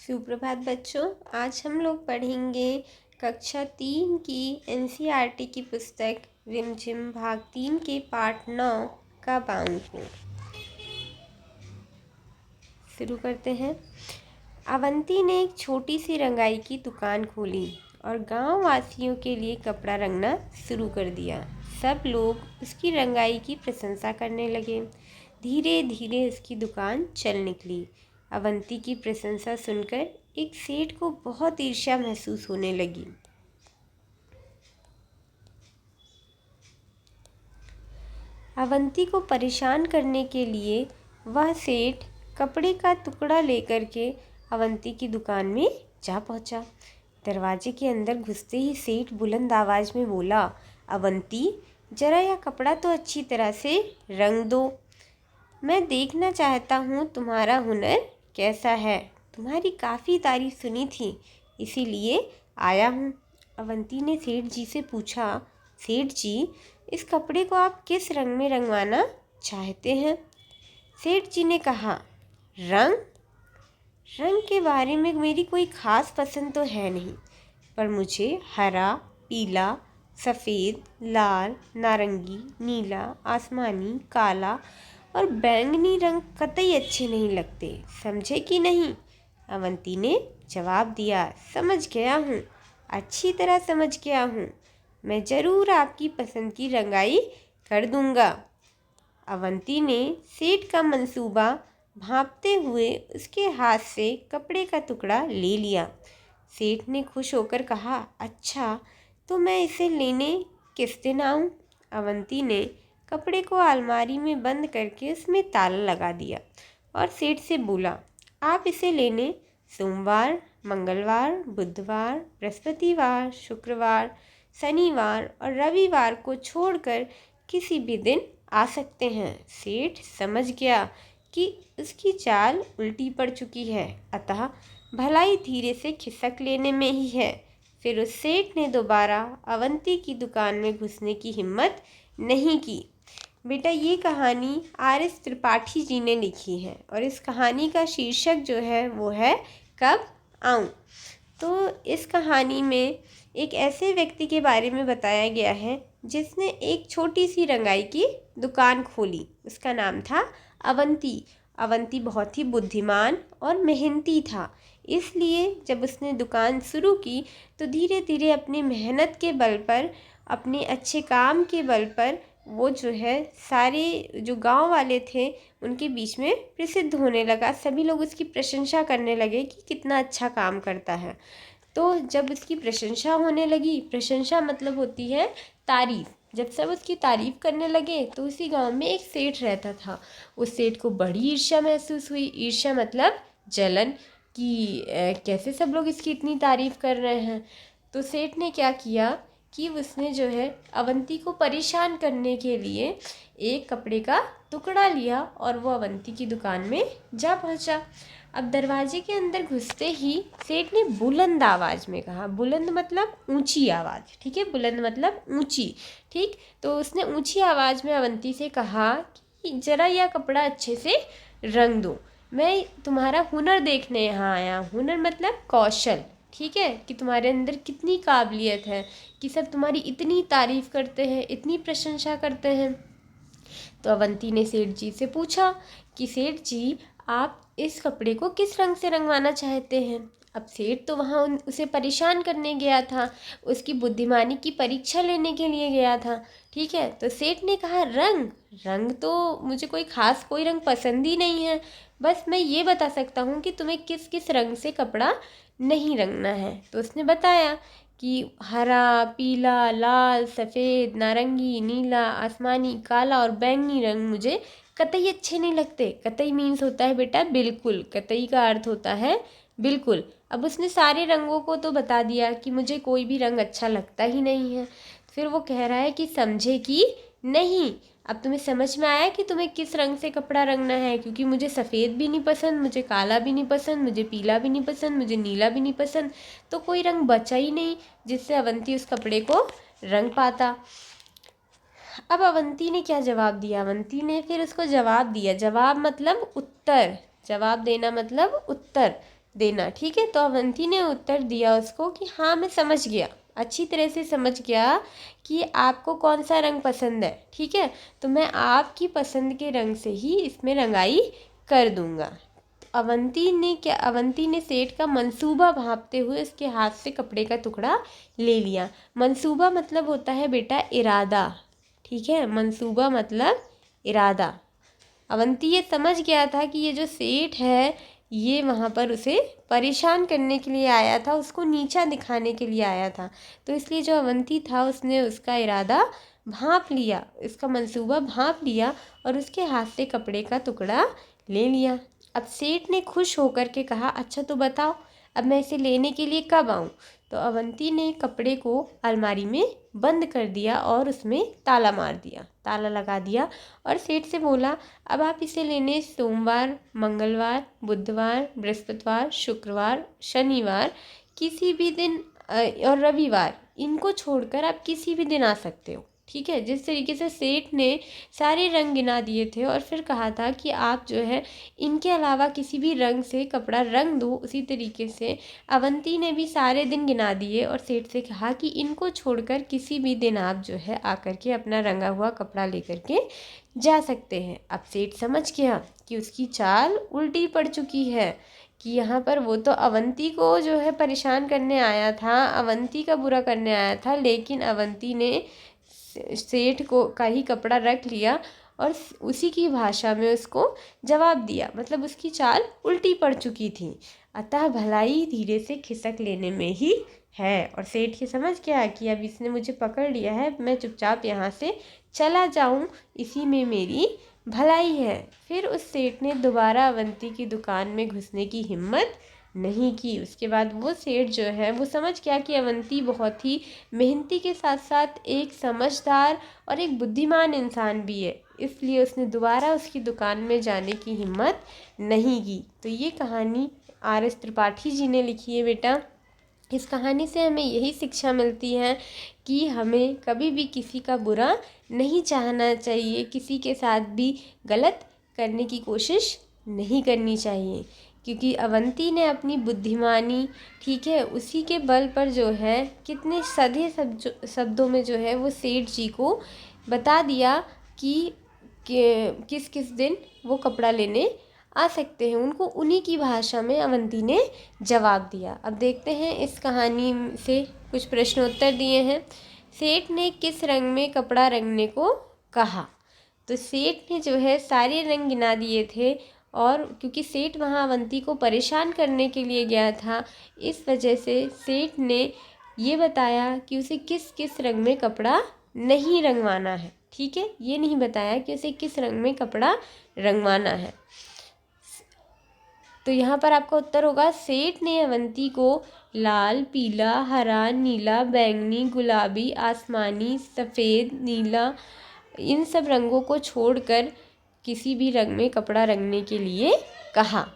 सुप्रभात बच्चों। आज हम लोग पढ़ेंगे कक्षा 3 की एनसीईआरटी की पुस्तक रिमझिम भाग 3 के पाठ 9 का बाउंसो। शुरू करते हैं। अवंती ने एक छोटी सी रंगाई की दुकान खोली और गांव वासियों के लिए कपड़ा रंगना शुरू कर दिया। सब लोग उसकी रंगाई की प्रशंसा करने लगे। धीरे धीरे उसकी दुकान चल निकली। अवंती की प्रशंसा सुनकर एक सेठ को बहुत ईर्ष्या महसूस होने लगी। अवंती को परेशान करने के लिए वह सेठ कपड़े का टुकड़ा लेकर के अवंती की दुकान में जा पहुंचा। दरवाजे के अंदर घुसते ही सेठ बुलंद आवाज में बोला, अवंती, जरा यह कपड़ा तो अच्छी तरह से रंग दो। मैं देखना चाहता हूँ तुम्हारा हुनर कैसा है। तुम्हारी काफ़ी तारीफ सुनी थी, इसीलिए आया हूँ। अवंती ने सेठ जी से पूछा, सेठ जी, इस कपड़े को आप किस रंग में रंगवाना चाहते हैं? सेठ जी ने कहा, रंग के बारे में मेरी कोई ख़ास पसंद तो है नहीं, पर मुझे हरा, पीला, सफ़ेद, लाल, नारंगी, नीला, आसमानी, काला और बैंगनी रंग कतई अच्छे नहीं लगते। समझे कि नहीं? अवंती ने जवाब दिया, समझ गया हूँ, अच्छी तरह समझ गया हूँ। मैं ज़रूर आपकी पसंद की रंगाई कर दूँगा। अवंती ने सेठ का मंसूबा भांपते हुए उसके हाथ से कपड़े का टुकड़ा ले लिया। सेठ ने खुश होकर कहा, अच्छा, तो मैं इसे लेने किस दिन आऊँ? अवंती ने कपड़े को अलमारी में बंद करके उसमें ताला लगा दिया और सेठ से बोला, आप इसे लेने सोमवार, मंगलवार, बुधवार, बृहस्पतिवार, शुक्रवार, शनिवार और रविवार को छोड़कर किसी भी दिन आ सकते हैं। सेठ समझ गया कि उसकी चाल उल्टी पड़ चुकी है, अतः भलाई धीरे से खिसक लेने में ही है। फिर उस सेठ ने दोबारा अवंती की दुकान में घुसने की हिम्मत नहीं की। बेटा, ये कहानी आर.एस. त्रिपाठी जी ने लिखी है और इस कहानी का शीर्षक जो है वो है कब आऊँ। तो इस कहानी में एक ऐसे व्यक्ति के बारे में बताया गया है जिसने एक छोटी सी रंगाई की दुकान खोली। उसका नाम था अवंती। अवंती बहुत ही बुद्धिमान और मेहनती था, इसलिए जब उसने दुकान शुरू की तो धीरे धीरे अपनी मेहनत के बल पर, अपने अच्छे काम के बल पर वो जो है सारे जो गांव वाले थे उनके बीच में प्रसिद्ध होने लगा। सभी लोग उसकी प्रशंसा करने लगे कि कितना अच्छा काम करता है। तो जब उसकी प्रशंसा होने लगी, प्रशंसा मतलब होती है तारीफ, जब सब उसकी तारीफ करने लगे तो उसी गांव में एक सेठ रहता था। उस सेठ को बड़ी ईर्ष्या महसूस हुई। ईर्ष्या मतलब जलन, कि कैसे सब लोग इसकी इतनी तारीफ कर रहे हैं। तो सेठ ने क्या किया कि उसने जो है अवंती को परेशान करने के लिए एक कपड़े का टुकड़ा लिया और वो अवंती की दुकान में जा पहुंचा। अब दरवाजे के अंदर घुसते ही सेठ ने बुलंद आवाज़ में कहा, बुलंद मतलब ऊंची आवाज़, ठीक है, बुलंद मतलब ऊंची, ठीक। तो उसने ऊंची आवाज़ में अवंती से कहा कि ज़रा यह कपड़ा अच्छे से रंग दो, मैं तुम्हारा हुनर देखने यहाँ आया हूँ। हुनर मतलब कौशल, ठीक है, कि तुम्हारे अंदर कितनी काबिलियत है, कि सब तुम्हारी इतनी तारीफ़ करते हैं, इतनी प्रशंसा करते हैं। तो अवंती ने सेठ जी से पूछा कि सेठ जी, आप इस कपड़े को किस रंग से रंगवाना चाहते हैं? अब सेठ तो वहाँ उसे परेशान करने गया था, उसकी बुद्धिमानी की परीक्षा लेने के लिए गया था, ठीक है। तो सेठ ने कहा, रंग तो मुझे कोई रंग पसंद ही नहीं है, बस मैं ये बता सकता हूँ कि तुम्हें किस किस रंग से कपड़ा नहीं रंगना है। तो उसने बताया कि हरा, पीला, लाल, सफ़ेद, नारंगी, नीला, आसमानी, काला और बैंगनी रंग मुझे कतई अच्छे नहीं लगते। कतई मीन्स होता है बेटा बिल्कुल, कतई का अर्थ होता है बिल्कुल। अब उसने सारे रंगों को तो बता दिया कि मुझे कोई भी रंग अच्छा लगता ही नहीं है। फिर वो कह रहा है कि समझे कि नहीं, अब तुम्हें समझ में आया कि तुम्हें किस रंग से कपड़ा रंगना है, क्योंकि मुझे सफ़ेद भी नहीं पसंद, मुझे काला भी नहीं पसंद, मुझे पीला भी नहीं पसंद, मुझे नीला भी नहीं पसंद। तो कोई रंग बचा ही नहीं जिससे अवंती उस कपड़े को रंग पाता। अब अवंती ने क्या जवाब दिया? अवंती ने फिर उसको जवाब दिया। जवाब मतलब उत्तर, जवाब देना मतलब उत्तर। देना। ठीक है, तो अवंती ने उत्तर दिया उसको कि हाँ मैं समझ गया, अच्छी तरह से समझ गया कि आपको कौन सा रंग पसंद है। ठीक है, तो मैं आपकी पसंद के रंग से ही इसमें रंगाई कर दूंगा। अवंती ने सेठ का मंसूबा भांपते हुए उसके हाथ से कपड़े का टुकड़ा ले लिया। मंसूबा मतलब होता है बेटा इरादा। ठीक है, मंसूबा मतलब इरादा। अवंती ये समझ गया था कि ये जो सेठ है ये वहाँ पर उसे परेशान करने के लिए आया था, उसको नीचा दिखाने के लिए आया था। तो इसलिए जो अवंती था उसने उसका इरादा भांप लिया, इसका मंसूबा भांप लिया और उसके हाथ से कपड़े का टुकड़ा ले लिया। अब सेठ ने खुश होकर के कहा, अच्छा तो बताओ अब मैं इसे लेने के लिए कब आऊँ। तो अवंती ने कपड़े को अलमारी में बंद कर दिया और उसमें ताला मार दिया, ताला लगा दिया और सेठ से बोला, अब आप इसे लेने सोमवार, मंगलवार, बुधवार, बृहस्पतिवार, शुक्रवार, शनिवार, किसी भी दिन और रविवार, इनको छोड़कर आप किसी भी दिन आ सकते हो। ठीक है, जिस तरीके से सेठ ने सारे रंग गिना दिए थे और फिर कहा था कि आप जो है इनके अलावा किसी भी रंग से कपड़ा रंग दो, उसी तरीके से अवंती ने भी सारे दिन गिना दिए और सेठ से कहा कि इनको छोड़कर किसी भी दिन आप जो है आकर के अपना रंगा हुआ कपड़ा लेकर के जा सकते हैं। अब सेठ समझ गया कि उसकी चाल उल्टी पड़ चुकी है, कि यहाँ पर वो तो अवंती को जो है परेशान करने आया था, अवंती का बुरा करने आया था, लेकिन अवंती ने सेठ को का ही कपड़ा रख लिया और उसी की भाषा में उसको जवाब दिया, मतलब उसकी चाल उल्टी पड़ चुकी थी। अतः भलाई धीरे से खिसक लेने में ही है। और सेठ ये समझ गया कि अब इसने मुझे पकड़ लिया है, मैं चुपचाप यहाँ से चला जाऊँ, इसी में मेरी भलाई है। फिर उस सेठ ने दोबारा अवंती की दुकान में घुसने की हिम्मत नहीं की। उसके बाद वो सेठ जो है वो समझ गया कि अवंती बहुत ही मेहनती के साथ साथ एक समझदार और एक बुद्धिमान इंसान भी है, इसलिए उसने दोबारा उसकी दुकान में जाने की हिम्मत नहीं की। तो ये कहानी R.S. त्रिपाठी जी ने लिखी है बेटा। इस कहानी से हमें यही शिक्षा मिलती है कि हमें कभी भी किसी का बुरा नहीं चाहना चाहिए, किसी के साथ भी गलत करने की कोशिश नहीं करनी चाहिए, क्योंकि अवंती ने अपनी बुद्धिमानी, ठीक है, उसी के बल पर जो है कितने सधे शब्दों में जो है वो सेठ जी को बता दिया कि किस किस दिन वो कपड़ा लेने आ सकते हैं। उनको उन्हीं की भाषा में अवंती ने जवाब दिया। अब देखते हैं इस कहानी से कुछ प्रश्नोत्तर दिए हैं। सेठ ने किस रंग में कपड़ा रंगने को कहा। तो सेठ ने जो है सारे रंग गिना दिए थे और क्योंकि सेठ वहाँ अवंती को परेशान करने के लिए गया था, इस वजह से सेठ ने ये बताया कि उसे किस किस रंग में कपड़ा नहीं रंगवाना है। ठीक है, ये नहीं बताया कि उसे किस रंग में कपड़ा रंगवाना है। तो यहाँ पर आपका उत्तर होगा, सेठ ने अवंती को लाल, पीला, हरा, नीला, बैंगनी, गुलाबी, आसमानी, सफ़ेद, नीला, इन सब रंगों को छोड़कर किसी भी रंग में कपड़ा रंगने के लिए कहा।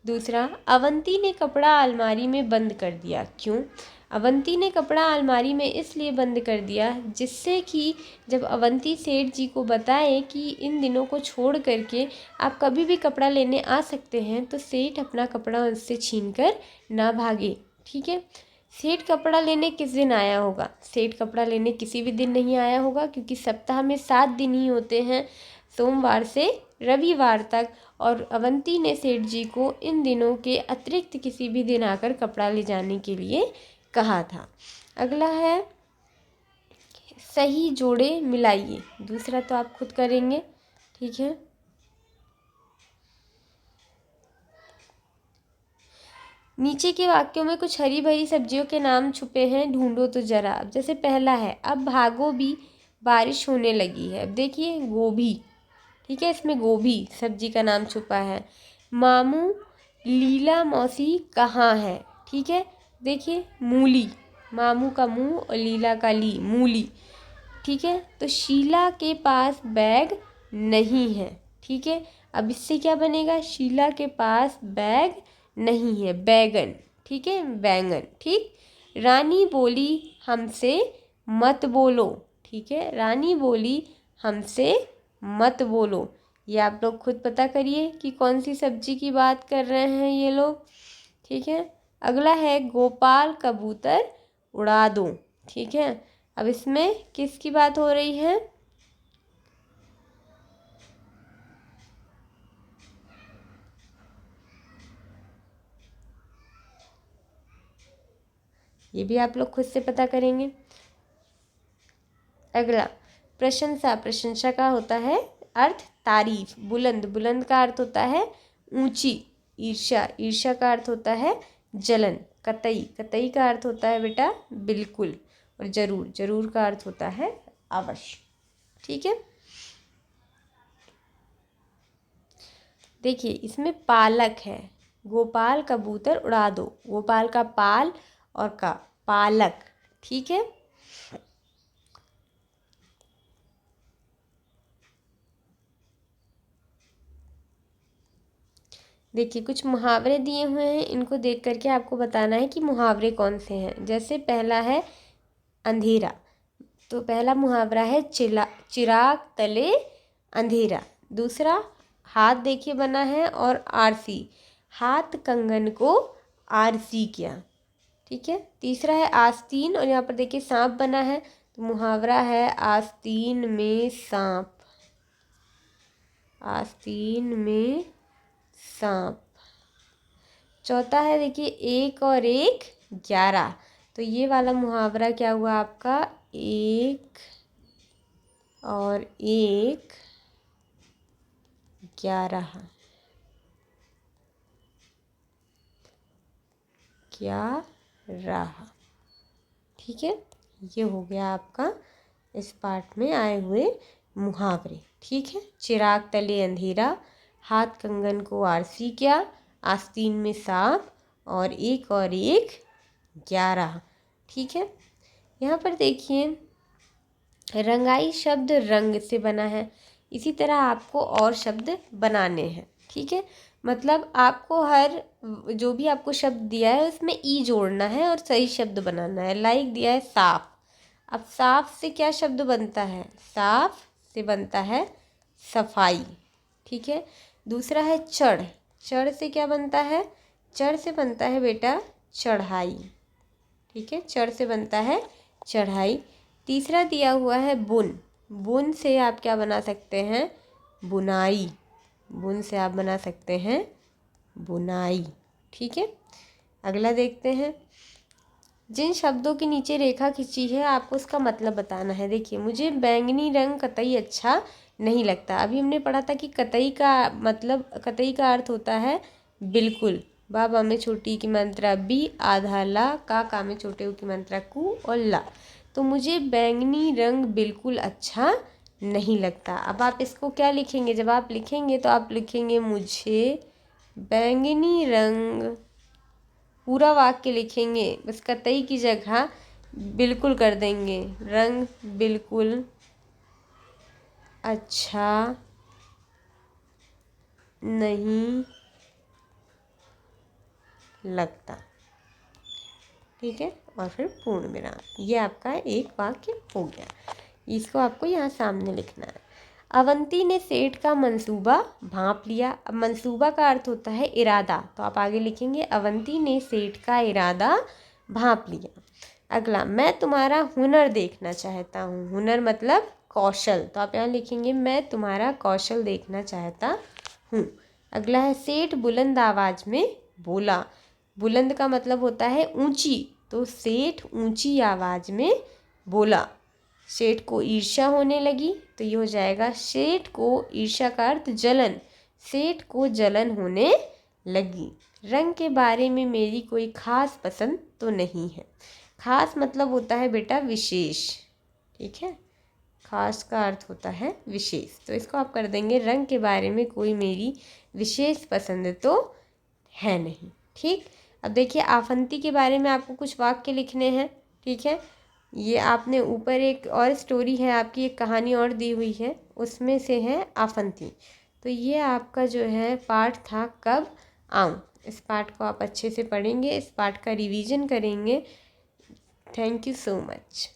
दूसरा, अवंती ने कपड़ा अलमारी में बंद कर दिया, क्यों। अवंती ने कपड़ा अलमारी में इसलिए बंद कर दिया जिससे कि जब अवंती सेठ जी को बताए कि इन दिनों को छोड़ करके आप कभी भी कपड़ा लेने आ सकते हैं, तो सेठ अपना कपड़ा उससे छीन कर ना भागे। ठीक है, सेठ कपड़ा लेने किस दिन आया होगा। सेठ कपड़ा लेने किसी भी दिन नहीं आया होगा, क्योंकि सप्ताह में 7 दिन ही होते हैं, सोमवार से रविवार तक, और अवंती ने सेठ जी को इन दिनों के अतिरिक्त किसी भी दिन आकर कपड़ा ले जाने के लिए कहा था। अगला है सही जोड़े मिलाइए। दूसरा तो आप खुद करेंगे, ठीक है। नीचे के वाक्यों में कुछ हरी भरी सब्जियों के नाम छुपे हैं, ढूंढो तो जरा। अब जैसे पहला है, अब भागो भी बारिश होने लगी है। अब देखिए गोभी, ठीक है, इसमें गोभी सब्जी का नाम छुपा है। मामू लीला मौसी कहाँ है, ठीक है, देखिए मूली, मामू का मुँह और लीला का ली, मूली, ठीक है। तो शीला के पास बैग नहीं है, ठीक है। अब इससे क्या बनेगा, शीला के पास बैग नहीं है, बैगन, ठीक है, बैंगन, ठीक। रानी बोली हमसे मत बोलो, ठीक है, रानी बोली हमसे मत बोलो। ये आप लोग खुद पता करिए कि कौन सी सब्जी की बात कर रहे हैं ये लोग, ठीक है। अगला है गोपाल कबूतर उड़ा दो, ठीक है। अब इसमें किसकी बात हो रही है? ये भी आप लोग खुद से पता करेंगे। अगला प्रशंसा, प्रशंसा का होता है अर्थ तारीफ। बुलंद, बुलंद का अर्थ होता है ऊंची। ईर्ष्या, ईर्ष्या का अर्थ होता है जलन। कतई, कतई का अर्थ होता है बेटा बिल्कुल। और जरूर, जरूर का अर्थ होता है अवश्य, ठीक है। देखिए इसमें पालक है, गोपाल कबूतर उड़ा दो। गोपाल का पाल और का पालक, ठीक है। देखिए कुछ मुहावरे दिए हुए हैं, इनको देख करके आपको बताना है कि मुहावरे कौन से हैं। जैसे पहला है अंधेरा, तो पहला मुहावरा है चिराग तले अंधेरा। दूसरा हाथ देखिए बना है और आरसी, हाथ कंगन को आरसी किया, ठीक है। तीसरा है आस्तीन, और यहाँ पर देखिए सांप बना है, तो मुहावरा है आस्तीन में सांप। आस्तीन में सांप। चौथा है देखिए एक और एक 11, तो ये वाला मुहावरा क्या हुआ आपका? एक और एक 11। क्या रहा, ठीक है। ये हो गया आपका इस पार्ट में आए हुए मुहावरे, ठीक है। चिराग तले अंधेरा, हाथ कंगन को आरसी क्या, आस्तीन में सांप, और एक 11, ठीक है। यहाँ पर देखिए रंगाई शब्द रंग से बना है। इसी तरह आपको और शब्द बनाने हैं, ठीक है। मतलब आपको हर जो भी आपको शब्द दिया है उसमें ई जोड़ना है और सही शब्द बनाना है। लाइक दिया है साफ, अब साफ से क्या शब्द बनता है? साफ से बनता है सफाई, ठीक है। दूसरा है चढ़, चढ़ से क्या बनता है? चढ़ से बनता है बेटा चढ़ाई, ठीक है। चढ़ से बनता है चढ़ाई। तीसरा दिया हुआ है बुन, बुन से आप क्या बना सकते हैं? बुनाई, बुन से आप बना सकते हैं बुनाई, ठीक है। अगला देखते हैं, जिन शब्दों के नीचे रेखा खींची है आपको उसका मतलब बताना है। देखिए मुझे बैंगनी रंग कतई अच्छा नहीं लगता। अभी हमने पढ़ा था कि कतई का मतलब, कतई का अर्थ होता है बिल्कुल। बा में छोटी की मात्रा बी, आधा ला, का में छोटे ऊ की मात्रा कु और ला। तो मुझे बैंगनी रंग बिल्कुल अच्छा नहीं लगता। अब आप इसको क्या लिखेंगे? जब आप लिखेंगे तो आप लिखेंगे मुझे बैंगनी रंग, पूरा वाक्य लिखेंगे, बस कतई की जगह बिल्कुल कर देंगे। रंग बिल्कुल अच्छा नहीं लगता, ठीक है। और फिर पूर्ण विराम, ये आपका एक वाक्य हो गया। इसको आपको यहाँ सामने लिखना है। अवंती ने सेठ का मंसूबा भांप लिया। अब मंसूबा का अर्थ होता है इरादा, तो आप आगे लिखेंगे अवंती ने सेठ का इरादा भांप लिया। अगला, मैं तुम्हारा हुनर देखना चाहता हूँ। हुनर मतलब कौशल, तो आप यहाँ लिखेंगे मैं तुम्हारा कौशल देखना चाहता हूँ। अगला है सेठ बुलंद आवाज में बोला। बुलंद का मतलब होता है ऊंची, तो सेठ ऊंची आवाज में बोला। सेठ को ईर्ष्या होने लगी, तो ये हो जाएगा सेठ को, ईर्ष्या का अर्थ जलन, सेठ को जलन होने लगी। रंग के बारे में मेरी कोई खास पसंद तो नहीं है। खास मतलब होता है बेटा विशेष, ठीक है। खास का अर्थ होता है विशेष, तो इसको आप कर देंगे रंग के बारे में कोई मेरी विशेष पसंद तो है नहीं, ठीक। अब देखिए आफंती के बारे में आपको कुछ वाक्य लिखने हैं, ठीक है। ये आपने ऊपर एक और स्टोरी है आपकी, एक कहानी और दी हुई है, उसमें से है आफंती। तो ये आपका जो है पाठ था कब आऊँ। इस पाठ को आप अच्छे से पढ़ेंगे, इस पाठ का रिवीजन करेंगे। Thank you so much.